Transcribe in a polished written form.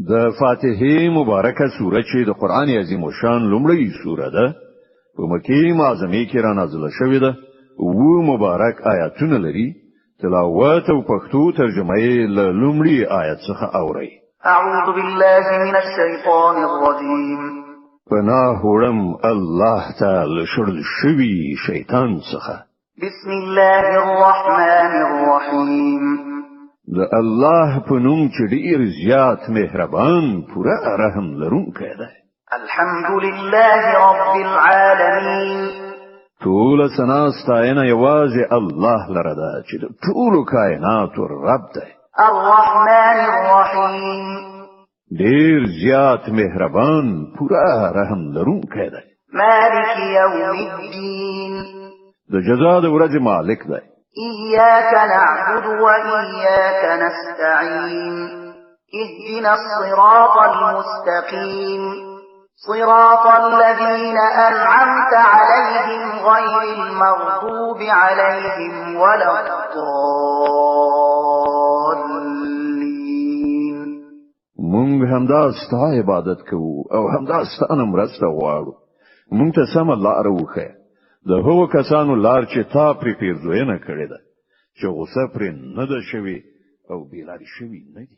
د فاتحه مبارکه سوره چې د قران عظیم شان لومړی سوره ده په مکه معظمه کې را نازله شوې ده او مبارک آیاتونه لري تلاوت او پښتو ترجمه یې له لومړي آیت څخه اوري اعوذ بالله من الشیطان الرجیم پناه وړم الله تعالی شړل شوی شیطان څخه بسم الله الرحمن الرحیم د الله په نوم چې ډیر زیات مهربان پوره رحم لرونکی دی الحمد لله رب العالمین ټول ثنا ستاینه یوازې الله لره ده چې د ټول کائناتو رب دی الرحمن الرحیم ډیر زیات مهربان پوره رحم لرونکی دی مالک یوم الدین د جزا د ورځې مالک دی إياك نعبد وإياك نستعين اهدنا الصراط المستقيم صراط الذين أنعمت عليهم غير المغضوب عليهم ولا الضالين مونږ همدا ستا عبادت کوو او همدا ستانه مرسته غواړو مونږ ته سم لار وښیه د هغو کسانو لار چې تا پرې پیرزوینه کړې ده چې غوسه پرې نه ده شوې او بېلارې شوي نه دي